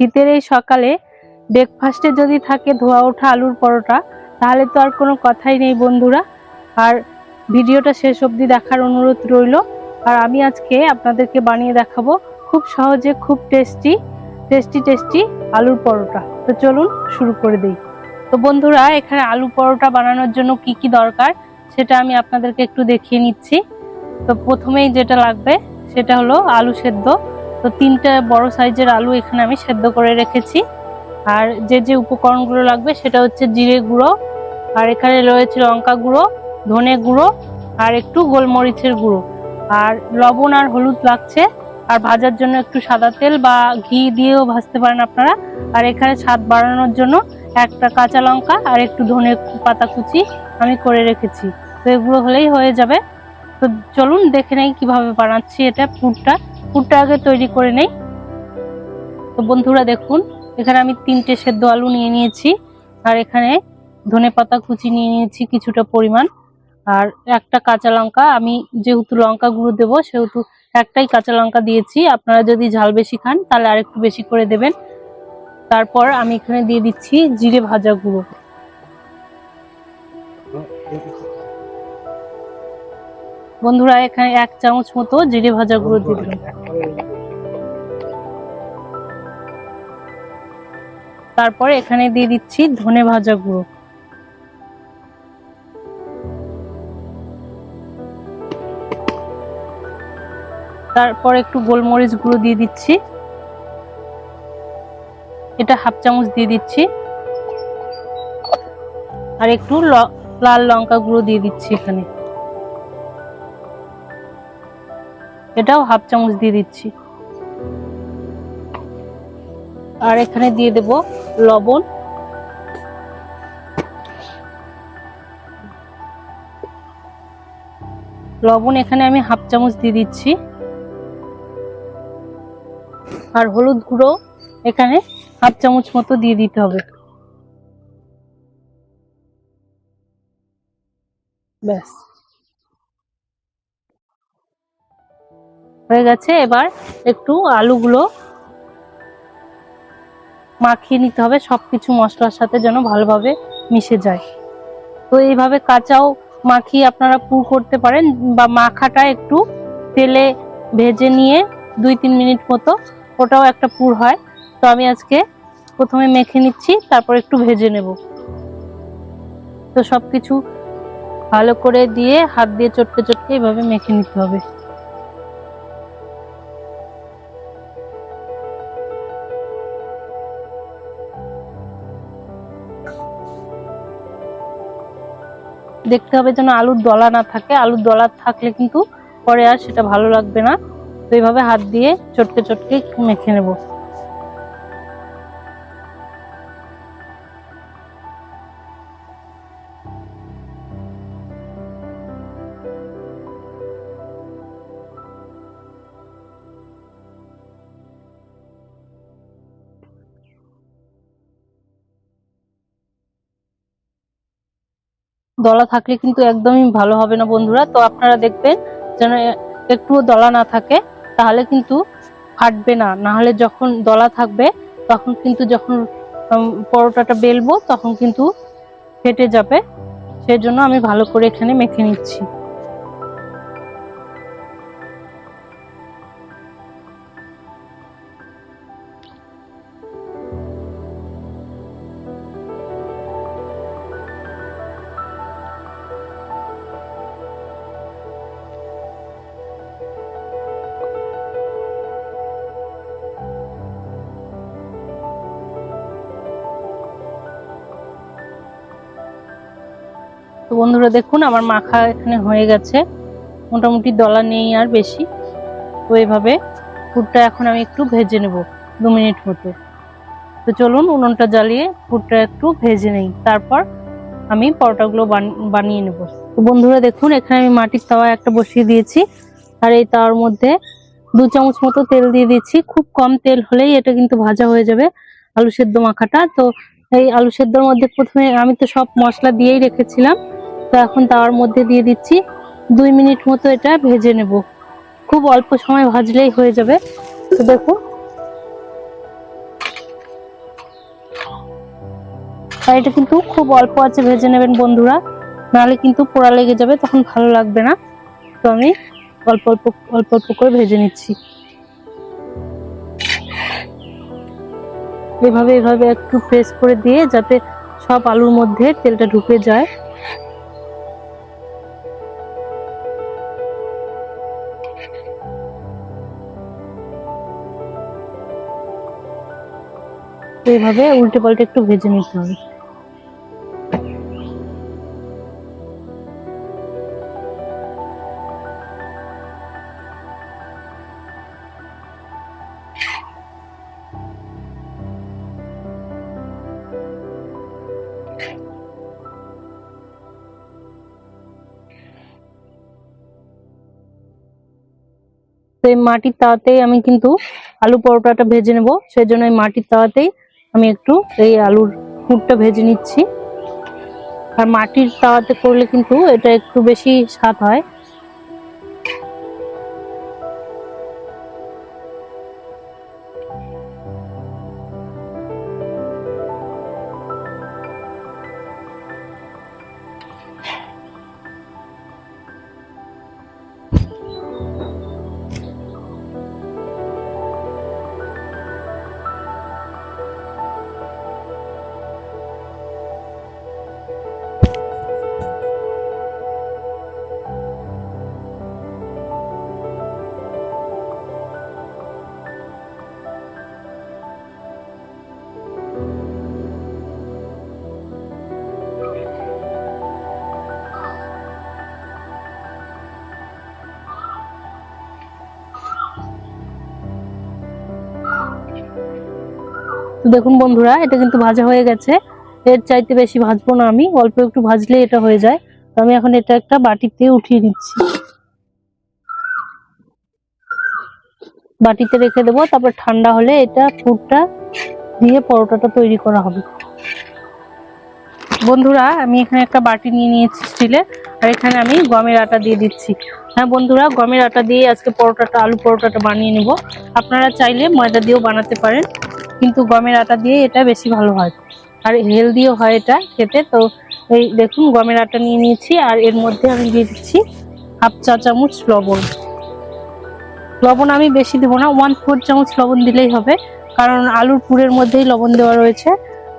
শীতের এই সকালে ব্রেকফাস্টে যদি থাকে ধোয়া ওঠা আলুর পরোটা, তাহলে তো আর কোনো কথাই নেই বন্ধুরা। আর ভিডিওটা শেষ অবধি দেখার অনুরোধ রইল। আর আমি আজকে আপনাদেরকে বানিয়ে দেখাবো খুব সহজে খুব টেস্টি আলুর পরোটা। তো চলুন শুরু করে দিই। তো বন্ধুরা, এখানে আলু পরোটা বানানোর জন্য কি কি দরকার সেটা আমি আপনাদেরকে একটু দেখিয়ে নিচ্ছি। তো প্রথমেই যেটা লাগবে সেটা হলো আলু সেদ্ধ। তো 3টে বড় সাইজের আলু এখানে আমি সেদ্ধ করে রেখেছি। আর যে উপকরণগুলো লাগবে সেটা হচ্ছে জিরে গুঁড়ো, আর এখানে রয়েছে লঙ্কা গুঁড়ো, ধনে গুঁড়ো, আর একটু গোলমরিচের গুঁড়ো, আর লবণ আর হলুদ লাগছে। আর ভাজার জন্য একটু সাদা তেল বা ঘি দিয়েও ভাজতে পারেন আপনারা। আর এখানে স্বাদ বাড়ানোর জন্য একটা কাঁচা লঙ্কা আর একটু ধনে পাতা কুচি আমি করে রেখেছি। তো এগুলো হলেই হয়ে যাবে। তো চলুন দেখে নেই কিভাবে বানাচ্ছি এটা। পুরটা আগে তৈরি করে নেই। তো বন্ধুরা দেখুন, এখানে আমি 3টে সেদ্ধ আলু নিয়ে নিয়েছি, আর এখানে ধনে পাতা কুচি নিয়ে নিয়েছি কিছুটা পরিমাণ, আর একটা কাঁচা লঙ্কা। আমি যেহেতু লঙ্কা গুঁড়ো দেবো সেহেতু একটাই কাঁচা লঙ্কা দিয়েছি। আপনারা যদি ঝাল বেশি খান তাহলে আরেকটু বেশি করে দেবেন। তারপর আমি এখানে দিয়ে দিচ্ছি জিরে ভাজা গুঁড়ো। বন্ধুরা, এখানে 1 চামচ মতো জিরে ভাজা গুঁড়ো দিয়ে দিলাম। তারপর এখানে দিয়ে দিচ্ছি ধনে ভাজা গুঁড়ো। তারপর একটু গোলমরিচ গুঁড়ো দিয়ে দিচ্ছি, এটা 1/2 চামচ দিয়ে দিচ্ছি। আর একটু লাল লঙ্কা গুঁড়ো দিয়ে দিচ্ছি এখানে, এটাও 1/2 চামচ দিয়ে দিচ্ছি। আর এখানে দিয়ে দেব লবণ, এখানে আমি 1/2 চামচ দিয়ে দিচ্ছি। আর হলুদ গুঁড়ো এখানে 1/2 চামচ মতো দিয়ে দিতে হবে। ব্যাস হয়ে গেছে। এবার একটু আলুগুলো মাখিয়ে নিতে হবে, সবকিছু মশলার সাথে যেন ভালোভাবে মিশে যায়। তো এইভাবে কাঁচাও মাখিয়ে আপনারা পুর করতে পারেন, বা মাখাটা একটু তেলে ভেজে নিয়ে 2-3 মিনিট মতো, ওটাও একটা পুর হয়। তো আমি আজকে প্রথমে মেখে নিচ্ছি, তারপর একটু ভেজে নেব। তো সবকিছু ভালো করে দিয়ে হাত দিয়ে চটকে এইভাবে মেখে নিতে হবে। দেখতে হবে যেন আলুর দলা না থাকে। আলুর দলা থাকলে কিন্তু পরে আর সেটা ভালো লাগবে না। তো এইভাবে হাত দিয়ে চটকে মেখে নেব। দলা থাকলে কিন্তু একদমই ভালো হবে না বন্ধুরা। তো আপনারা দেখবেন যেন একটুও দলা না থাকে, তাহলে কিন্তু ফাটবে না। না হলে যখন দলা থাকবে তখন কিন্তু যখন পরোটাটা বেলবো তখন কিন্তু ফেটে যাবে। সেজন্য আমি ভালো করে এখানে মেখে নিচ্ছি। তো বন্ধুরা দেখুন, আমার মাখা এখানে হয়ে গেছে, মোটামুটি দলা নেই আর বেশি। তো এইভাবে পুরটা এখন আমি একটু ভেজে নেব 2 মিনিট মতো। তো চলুন উনুনটা জ্বালিয়ে পুরটা একটু ভেজে নেই, তারপর আমি পরোটাগুলো বানিয়ে নেব। তো বন্ধুরা দেখুন, এখানে আমি মাটির তাওয়া একটা বসিয়ে দিয়েছি, আর এই তাওয়ার মধ্যে 2 চামচ মতো তেল দিয়ে দিচ্ছি। খুব কম তেল হলেই এটা কিন্তু ভাজা হয়ে যাবে আলু সেদ্ধ মাখাটা। তো এই আলু সেদ্ধর মধ্যে প্রথমে আমি তো সব মশলা দিয়েই রেখেছিলাম। তো এখন তাওয়ার মধ্যে দিয়ে দিচ্ছি, 2 মিনিট মতো এটা ভেজে নেব। খুব অল্প সময় ভাজলেই হয়ে যাবে। তো দেখুন আর এটা কিন্তু খুব অল্প আছে ভেজে নেবেন বন্ধুরা, নাহলে কিন্তু পোড়া লেগে যাবে, তখন ভালো লাগবে না। তো আমি অল্প অল্প অল্প অল্প করে ভেজে নিচ্ছি। এভাবে এভাবে একটু প্রেস করে দিয়ে যাতে সব আলুর মধ্যে তেলটা ঢুকে যায়। এইভাবে উল্টে পাল্টে একটু ভেজে নিতে হবে। তো এই মাটির তাওয়াতেই আমি কিন্তু আলু পরোটাটা ভেজে নেব, সেই জন্য এই মাটির তাওয়াতেই আমি একটু এই আলুর পুরটা ভেজে নিচ্ছি। আর মাটির তাওয়াতে করলে কিন্তু এটা একটু বেশি স্বাদ হয়। দেখুন বন্ধুরা, এটা কিন্তু ভাজা হয়ে গেছে। এর চাইতে বেশি ভাজবো না, আমি অল্প একটু ভাজলে এটা হয়ে যায়। তো আমি এখন এটা একটা বাটিতে উঠিয়ে নিচ্ছি, বাটিতে রেখে দেবো। তারপর ঠান্ডা হলে এটা পুরটা দিয়ে পরোটাটা তৈরি করা হবে। বন্ধুরা, আমি এখানে একটা বাটি নিয়ে নিয়েছি স্টিলের, আর এখানে আমি গমের আটা দিয়ে দিচ্ছি। হ্যাঁ বন্ধুরা, গমের আটা দিয়ে আজকে পরোটাটা আলু পরোটাটা বানিয়ে নেব। আপনারা চাইলে ময়দা দিয়েও বানাতে পারেন, কিন্তু গমের আটা দিয়ে এটা বেশি ভালো হয় আর হেলদিও হয় এটা খেতে। তো এই দেখুন গমের আটা নিয়ে নিয়েছি, আর এর মধ্যে আমি দিয়ে দিচ্ছি 1/2 চা চামচ লবণ। লবণ আমি বেশি দেবো না, 1/4 চামচ লবণ দিলেই হবে, কারণ আলুর পুরের মধ্যেই লবণ দেওয়া রয়েছে।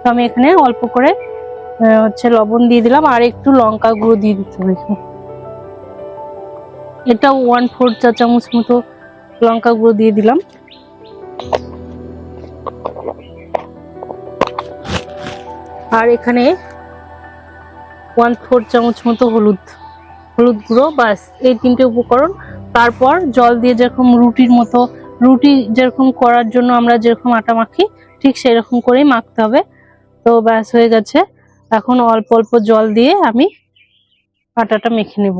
তো আমি এখানে অল্প করে লবণ দিয়ে দিলাম, আর একটু লঙ্কা গুঁড়ো দিয়ে দিতে হবে। এটা 1/4 চা চামচ মতো লঙ্কা গুঁড়ো দিয়ে দিলাম। আর এখানে 1/4 চামচ মতো হলুদ গুঁড়ো, বাস এই 3টে উপকরণ। তারপর জল দিয়ে যেরকম রুটি যেরকম করার জন্য আমরা যেরকম আটা মাখি, ঠিক সেরকম করেই মাখতে হবে। তো ব্যাস হয়ে গেছে। এখন অল্প অল্প জল দিয়ে আমি আটাটা মেখে নেব।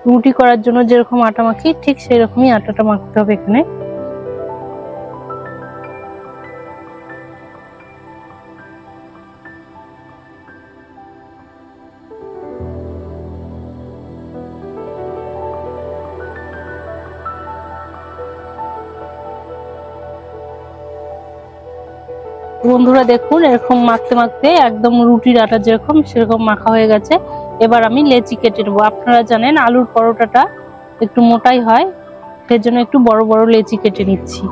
রুটি করার জন্য যেরকম আটা মাখি, ঠিক সেই রকমই আটাটা মাখতে হবে এখানে। বন্ধুরা দেখুন, এরকম মাখতে মাখতে একদম রুটির আটা যেরকম সেরকম মাখা হয়ে গেছে। এবার আমি লেচি কেটে নেবো। আপনারা জানেন আলুর পরোটাটা একটু মোটাই হয়, সেজন্য একটু বড় বড় লেচি কেটে নিচ্ছি।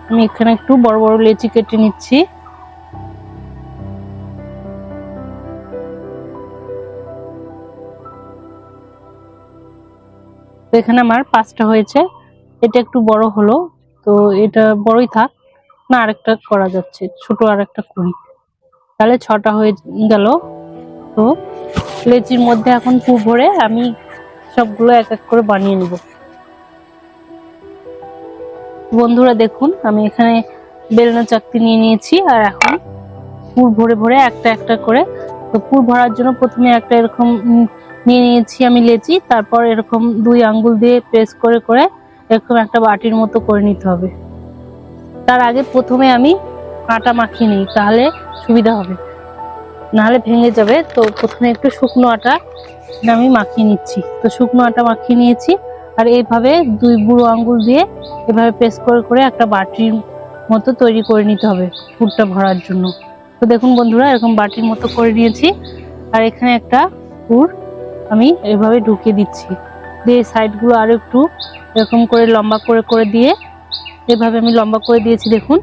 আমি এখানে একটু বড় বড় লেচি কেটে নিচ্ছি। তো এখানে আমার 5টা হয়েছে, এটা একটু বড় হলো, তো এটা বড়ই থাক, না আরেকটা করা যাচ্ছে, ছোট আরেকটা করি, তাহলে 6টা হয়ে গেল। তো লেচির মধ্যে এখন পুর ভরে আমি সবগুলো এক এক করে বানিয়ে নেব। বন্ধুরা দেখুন, আমি এখানে বেলনা চাকতি নিয়ে নিয়েছি, আর এখন পুর ভরে ভরে একটা একটা করে। তো পুর ভরার জন্য প্রথমে একটা এরকম নিয়ে নিয়েছি আমি লেচি, তারপর এরকম 2 আঙ্গুল দিয়ে প্রেস করে করে এরকম একটা বাটির মতো করে নিতে হবে। তার আগে প্রথমে আমি আটা মাখিয়ে নিই, তাহলে সুবিধা হবে, নাহলে ভেঙে যাবে। তো প্রথমে একটু শুকনো আটা আমি মাখিয়ে নিচ্ছি। তো শুকনো আটা মাখিয়ে নিয়েছি, আর এইভাবে দুই বুড়ো আঙ্গুল দিয়ে এভাবে প্রেস করে করে একটা বাটির মতো তৈরি করে নিতে হবে পুরটা ভরার জন্য। তো দেখুন বন্ধুরা, এরকম বাটির মতো করে নিয়েছি, আর এখানে একটা পুর আমি এভাবে ঢুকিয়ে দিচ্ছি, দিয়ে সাইডগুলো আরো একটু এরকম করে লম্বা করে করে দিয়ে এভাবে আমি লম্বা করে দিয়েছি দেখুন।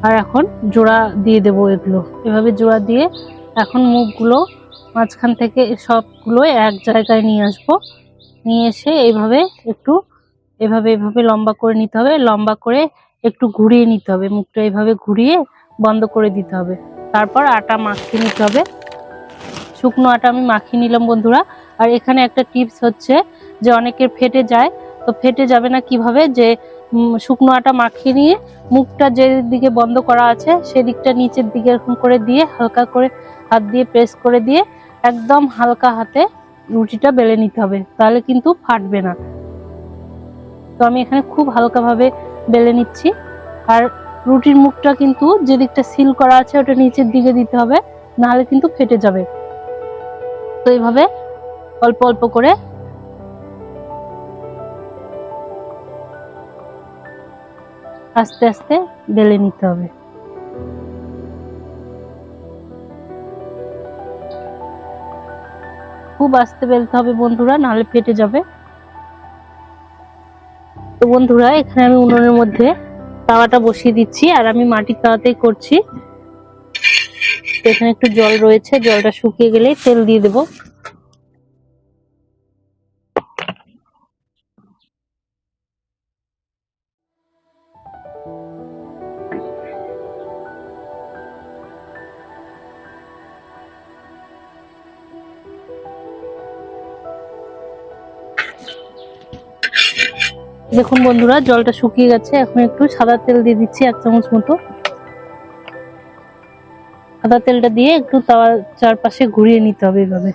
আর এখন জোড়া দিয়ে দেবো, এগুলো এভাবে জোড়া দিয়ে এখন মুখগুলো মাঝখান থেকে সবগুলো এক জায়গায় নিয়ে আসবো, নিয়ে এসে এইভাবে একটু এভাবে এভাবে লম্বা করে নিতে হবে, লম্বা করে একটু ঘুরিয়ে নিতে হবে, মুখটা এইভাবে ঘুরিয়ে বন্ধ করে দিতে হবে। তারপর আটা মাখিয়ে নিতে হবে। শুকনো আটা আমি মাখিয়ে নিলাম বন্ধুরা। আর এখানে একটা টিপস হচ্ছে যে অনেকের ফেটে যায়, তো ফেটে যাবে না কিভাবে, যে শুকনো আটা মাখিয়ে নিয়ে মুখটা যে দিকে বন্ধ করা আছে সেদিকটা নিচের দিকে এরকম করে দিয়ে হালকা করে হাত দিয়ে প্রেস করে দিয়ে একদম হালকা হাতে রুটিটা বেলে নিতে হবে, তাহলে কিন্তু ফাটবে না। তো আমি এখানে খুব হালকাভাবে বেলে নিচ্ছি। আর রুটির মুখটা কিন্তু যে দিকটা সিল করা আছে ওটা নিচের দিকে দিতে হবে, নাহলে কিন্তু ফেটে যাবে। তো এইভাবে অল্প অল্প করে আস্তে আস্তে বেলে নিতে হবে। খুব আস্তে বেলতে হবে বন্ধুরা, নাহলে ফেটে যাবে। তো বন্ধুরা, এখানে আমি উনুনের মধ্যে তাওয়াটা বসিয়ে দিচ্ছি, আর আমি মাটির তাওয়াতেই করছি। এখানে একটু জল রয়েছে, জলটা শুকিয়ে গেলেই তেল দিয়ে দেবো। দেখুন বন্ধুরা, জলটা শুকিয়ে গেছে, এখন একটু সাদা তেল দিয়ে দিচ্ছি 1 চামচ মতো। সাদা তেলটা দিয়ে একটু তাওয়ার চারপাশে ঘুরিয়ে নিতে হবে এইভাবে।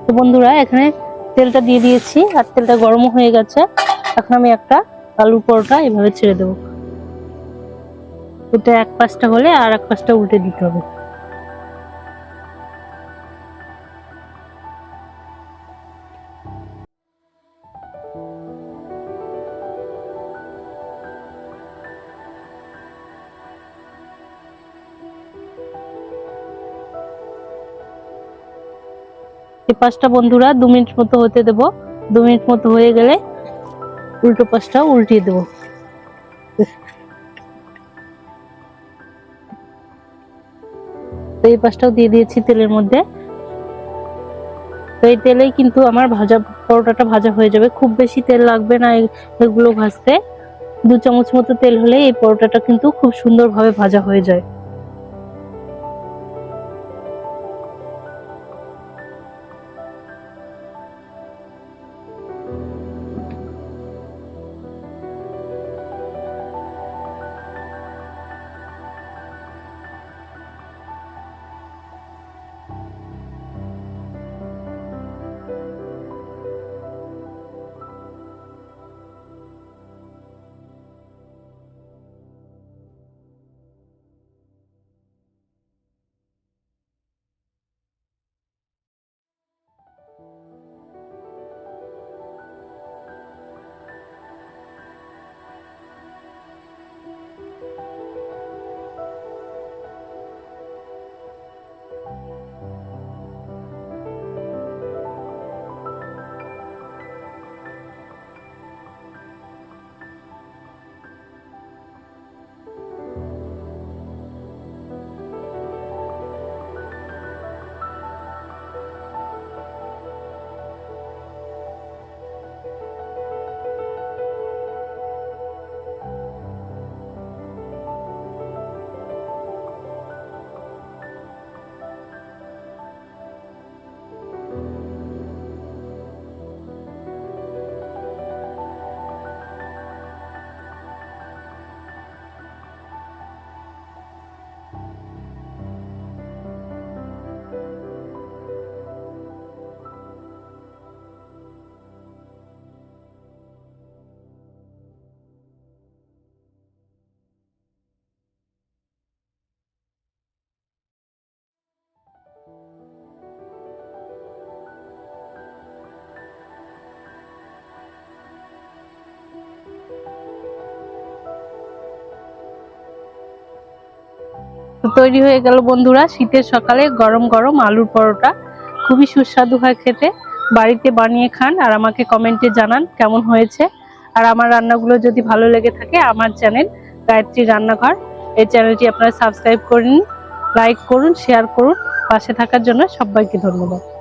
তো বন্ধুরা, এখানে তেলটা দিয়ে দিয়েছি আর তেলটা গরম হয়ে গেছে। এখন আমি একটা আলুর পরোটা এভাবে ছেড়ে দেবো। এটা এক পাশটা হলে আর এক পাশটা উল্টে দিতে হবে। এই পাশটা বন্ধুরা 2 মিনিট মতো হতে দেবো। 2 মিনিট মতো হয়ে গেলে উল্টো পাশটা উল্টিয়ে দেবো। তো এই পাশটাও দিয়ে দিয়েছি তেলের মধ্যে। তো এই তেলেই কিন্তু আমার ভাজা পরোটাটা ভাজা হয়ে যাবে, খুব বেশি তেল লাগবে না এগুলো ভাজতে। 2 চামচ মতো তেল হলে এই পরোটাটা কিন্তু খুব সুন্দরভাবে ভাজা হয়ে যায়। তো তৈরি হয়ে গেল বন্ধুরা শীতের সকালে গরম গরম আলুর পরোটা। খুবই সুস্বাদু হয় খেতে। বাড়িতে বানিয়ে খান আর আমাকে কমেন্টে জানান কেমন হয়েছে। আর আমার রান্নাগুলো যদি ভালো লেগে থাকে, আমার চ্যানেল গায়ত্রী রান্নাঘর, এই চ্যানেলটি আপনারা সাবস্ক্রাইব করে নিন, লাইক করুন, শেয়ার করুন। পাশে থাকার জন্য সবাইকে ধন্যবাদ।